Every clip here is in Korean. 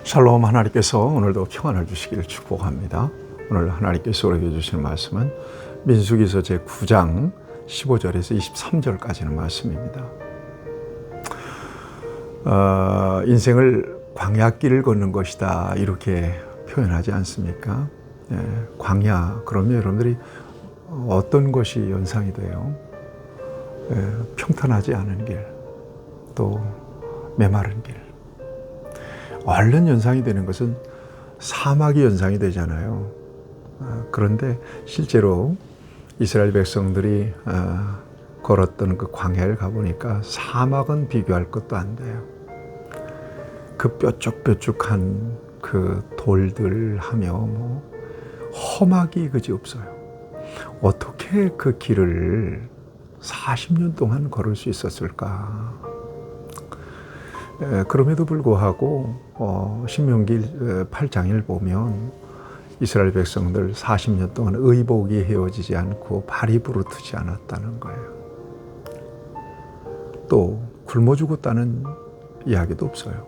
샬롬. 하나님께서 오늘도 평안을 주시기를 축복합니다. 오늘 하나님께서 우리에게 주시는 말씀은 민수기서 제9장 15절에서 23절까지는 말씀입니다. 인생을 광야길을 걷는 것이다 이렇게 표현하지 않습니까? 광야, 그러면 여러분들이 어떤 것이 연상이 돼요? 평탄하지 않은 길, 또 메마른 길. 얼른 연상이 되는 것은 사막이 연상이 되잖아요. 그런데 실제로 이스라엘 백성들이 걸었던 그 광야를 가보니까 사막은 비교할 것도 안 돼요. 그 뾰족뾰족한 그 돌들 하며 험하기 그지 없어요. 어떻게 그 길을 40년 동안 걸을 수 있었을까? 그럼에도 불구하고 신명기 8장을 보면 이스라엘 백성들 40년 동안 의복이 헤어지지 않고 발이 부르트지 않았다는 거예요. 또 굶어 죽었다는 이야기도 없어요.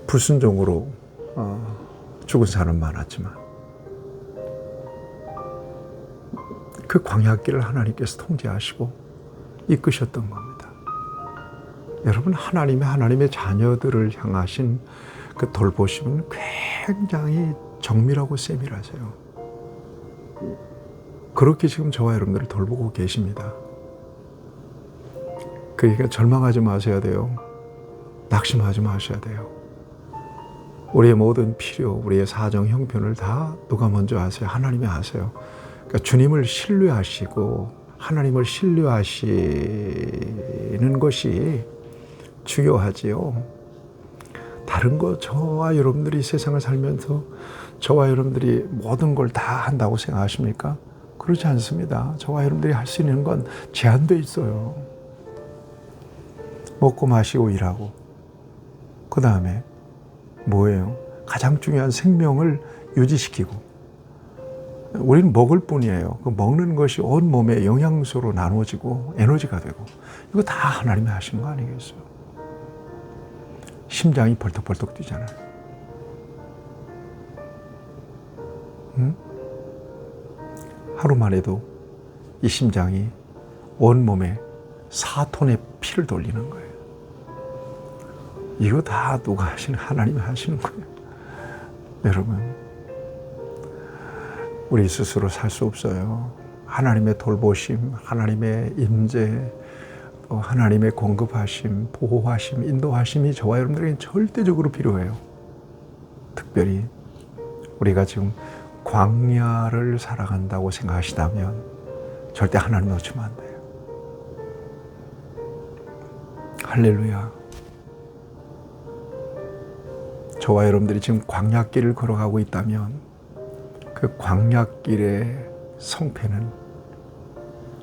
불순종으로 죽은 사람 많았지만 그 광야길을 하나님께서 통제하시고 이끄셨던 겁니다. 여러분, 하나님의 자녀들을 향하신 그 돌보심은 굉장히 정밀하고 세밀하세요. 그렇게 지금 저와 여러분들을 돌보고 계십니다. 그러니까 절망하지 마셔야 돼요. 낙심하지 마셔야 돼요. 우리의 모든 필요, 우리의 사정, 형편을 다 누가 먼저 아세요? 하나님이 아세요. 그러니까 주님을 신뢰하시고 하나님을 신뢰하시는 것이 중요하지요. 다른 거 저와 여러분들이 세상을 살면서 저와 여러분들이 모든 걸 다 한다고 생각하십니까? 그렇지 않습니다. 저와 여러분들이 할 수 있는 건 제한돼 있어요. 먹고 마시고 일하고, 그 다음에 뭐예요? 가장 중요한 생명을 유지시키고, 우리는 먹을 뿐이에요. 그 먹는 것이 온 몸에 영양소로 나눠지고 에너지가 되고, 이거 다 하나님이 하시는 거 아니겠어요? 심장이 벌떡벌떡 뛰잖아요. 하루만 해도 이 심장이 온몸에 4톤의 피를 돌리는 거예요. 이거 다 누가 하시는? 하나님이 하시는 거예요. 여러분, 우리 스스로 살 수 없어요. 하나님의 돌보심, 하나님의 임재, 하나님의 공급하심, 보호하심, 인도하심이 저와 여러분들에게는 절대적으로 필요해요. 특별히 우리가 지금 광야를 살아간다고 생각하시다면 절대 하나님 놓치면 안 돼요. 할렐루야. 저와 여러분들이 지금 광야길을 걸어가고 있다면 그 광야길의 성패는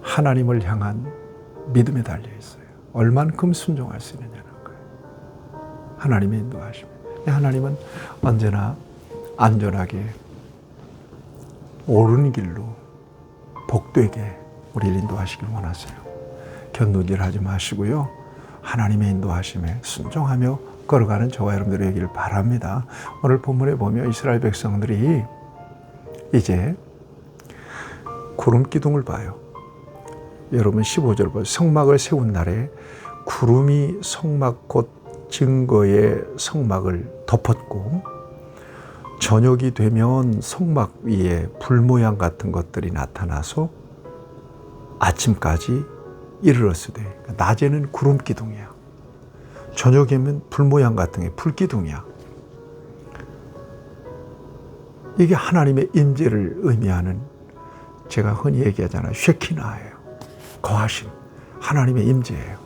하나님을 향한 믿음에 달려 있어요. 얼만큼 순종할 수 있느냐는 거예요. 하나님의 인도하십니다. 하나님은 언제나 안전하게 옳은 길로 복되게 우리를 인도하시길 원하세요. 견눈질하지 마시고요. 하나님의 인도하심에 순종하며 걸어가는 저와 여러분들이 되기를 바랍니다. 오늘 본문에 보면 이스라엘 백성들이 이제 구름 기둥을 봐요. 여러분 15절 보세요. 성막을 세운 날에 구름이 성막 곧 증거의 성막을 덮었고 저녁이 되면 성막 위에 불 모양 같은 것들이 나타나서 아침까지 이르렀으되, 낮에는 구름 기둥이야. 저녁에는 불 모양 같은 게 불 기둥이야. 이게 하나님의 임재를 의미하는, 제가 흔히 얘기하잖아요, 쉐키나예요. 거하심, 하나님의 임재예요.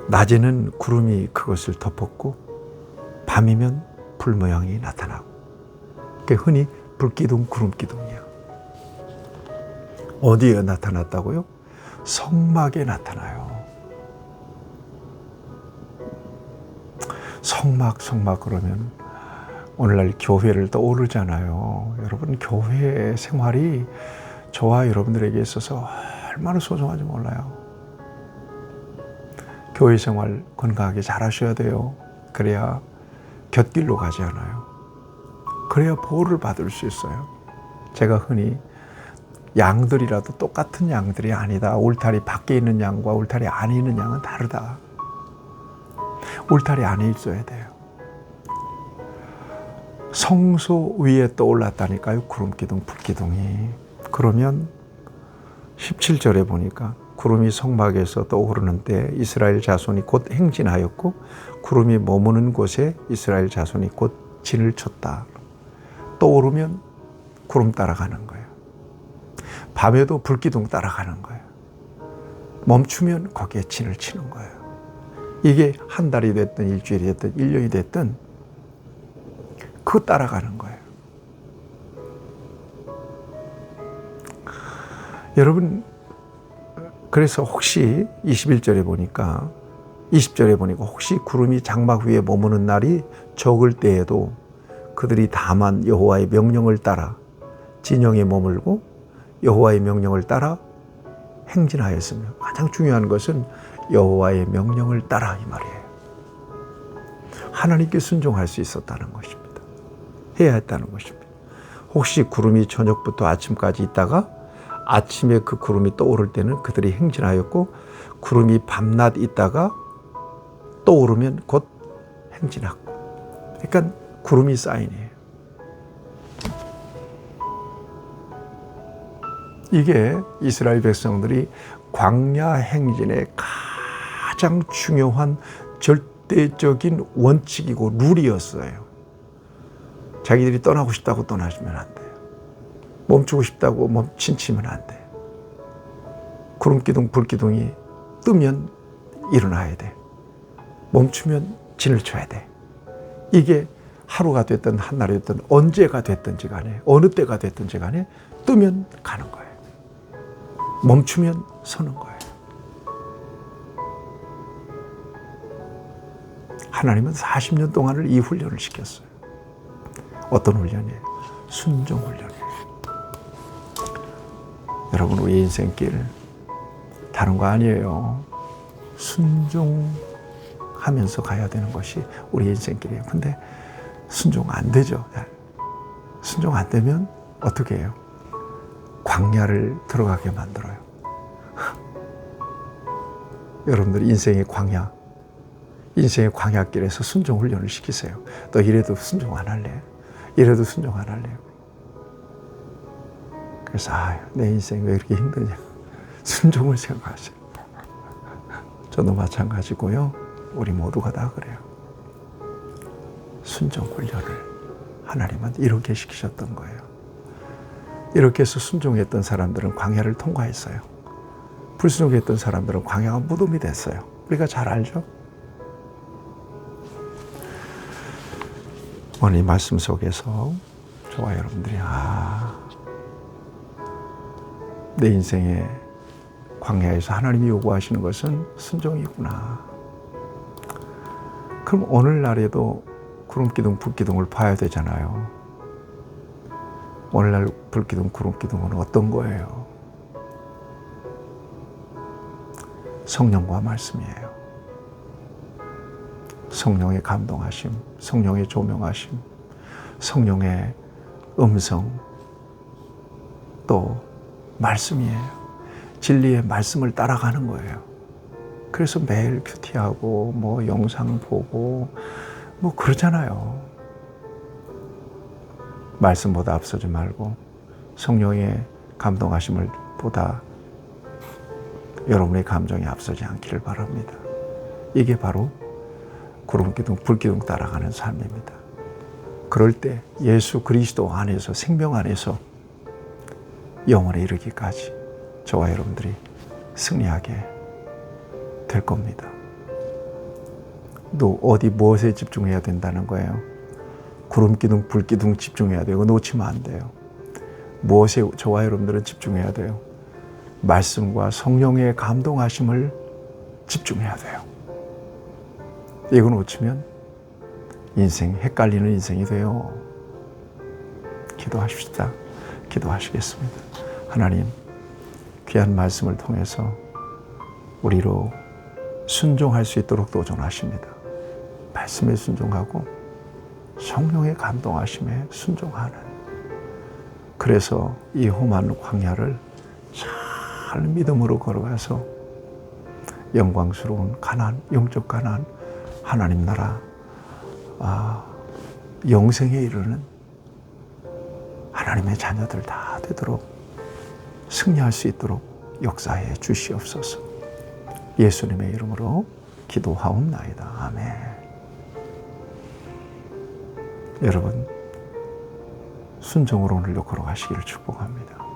낮에는 구름이 그것을 덮었고 밤이면 불 모양이 나타나고, 그게 흔히 불기둥, 구름기둥이야. 어디에 나타났다고요? 성막에 나타나요. 성막 그러면 오늘날 교회를 떠오르잖아요. 여러분, 교회 생활이 저와 여러분들에게 있어서 얼마나 소중한지 몰라요. 교회 생활 건강하게 잘 하셔야 돼요. 그래야 곁길로 가지 않아요. 그래야 보호를 받을 수 있어요. 제가 흔히 양들이라도 똑같은 양들이 아니다. 울타리 밖에 있는 양과 울타리 안에 있는 양은 다르다. 울타리 안에 있어야 돼요. 성소 위에 떠올랐다니까요. 구름기둥, 불기둥이. 그러면 17절에 보니까 구름이 성막에서 떠오르는 때 이스라엘 자손이 곧 행진하였고 구름이 머무는 곳에 이스라엘 자손이 곧 진을 쳤다. 떠오르면 구름 따라가는 거예요. 밤에도 불기둥 따라가는 거예요. 멈추면 거기에 진을 치는 거예요. 이게 한 달이 됐든 일주일이 됐든 1년이 됐든 그거 따라가는 거예요. 여러분, 그래서 혹시 21절에 보니까 20절에 보니까 혹시 구름이 장막 위에 머무는 날이 적을 때에도 그들이 다만 여호와의 명령을 따라 진영에 머물고 여호와의 명령을 따라 행진하였으며, 가장 중요한 것은 여호와의 명령을 따라 이 말이에요. 하나님께 순종할 수 있었다는 것입니다. 해야 했다는 것입니다. 혹시 구름이 저녁부터 아침까지 있다가 아침에 그 구름이 떠오를 때는 그들이 행진하였고 구름이 밤낮 있다가 떠오르면 곧 행진하고. 그러니까 구름이 사인이에요. 이게 이스라엘 백성들이 광야 행진의 가장 중요한 절대적인 원칙이고 룰이었어요. 자기들이 떠나고 싶다고 떠나시면 안 돼요. 멈추고 싶다고 멈추면 안 돼요. 구름기둥, 불기둥이 뜨면 일어나야 돼. 멈추면 진을 쳐야 돼. 이게 하루가 됐든 한 날이 됐든 언제가 됐든지 간에 어느 때가 됐든지 간에 뜨면 가는 거예요. 멈추면 서는 거예요. 하나님은 40년 동안을 이 훈련을 시켰어요. 어떤 훈련이에요? 순종 훈련이에요. 여러분, 우리 인생길 다른 거 아니에요. 순종하면서 가야 되는 것이 우리 인생길이에요. 근데 순종 안 되죠. 순종 안 되면 어떻게 해요? 광야를 들어가게 만들어요. 여러분들 인생의 광야길에서 순종 훈련을 시키세요. 너 이래도 순종 안 할래? 이래도 순종 안 할래요? 그래서 내 인생 왜 이렇게 힘드냐? 순종을 생각하세요. 저도 마찬가지고요. 우리 모두가 다 그래요. 순종 훈련을 하나님은 이렇게 시키셨던 거예요. 이렇게 해서 순종했던 사람들은 광야를 통과했어요. 불순종했던 사람들은 광야가 무덤이 됐어요. 우리가 잘 알죠? 오늘 이 말씀 속에서 저와 여러분들이 내 인생의 광야에서 하나님이 요구하시는 것은 순종이구나. 그럼 오늘날에도 구름기둥, 불기둥을 봐야 되잖아요. 오늘날 불기둥, 구름기둥은 어떤 거예요? 성령과 말씀이에요. 성령의 감동하심, 성령의 조명하심, 성령의 음성, 또 말씀이에요. 진리의 말씀을 따라가는 거예요. 그래서 매일 큐티하고 영상 보고 그러잖아요. 말씀보다 앞서지 말고 성령의 감동하심을 보다 여러분의 감정이 앞서지 않기를 바랍니다. 이게 바로 구름기둥, 불기둥 따라가는 삶입니다. 그럴 때 예수 그리스도 안에서, 생명 안에서 영원에 이르기까지 저와 여러분들이 승리하게 될 겁니다. 또 어디 무엇에 집중해야 된다는 거예요? 구름기둥, 불기둥 집중해야 돼요. 놓치면 안 돼요. 무엇에 저와 여러분들은 집중해야 돼요? 말씀과 성령의 감동하심을 집중해야 돼요. 이거 놓치면 인생, 헷갈리는 인생이 돼요. 기도하십시다. 기도하시겠습니다. 하나님, 귀한 말씀을 통해서 우리로 순종할 수 있도록 도전하십니다. 말씀에 순종하고 성령의 감동하심에 순종하는, 그래서 이 험한 광야를 잘 믿음으로 걸어가서 영광스러운 가나안, 영적 가나안, 하나님 나라, 영생에 이르는 하나님의 자녀들 다 되도록 승리할 수 있도록 역사해 주시옵소서. 예수님의 이름으로 기도하옵나이다. 아멘. 여러분, 순종으로 오늘도 걸어가시기를 축복합니다.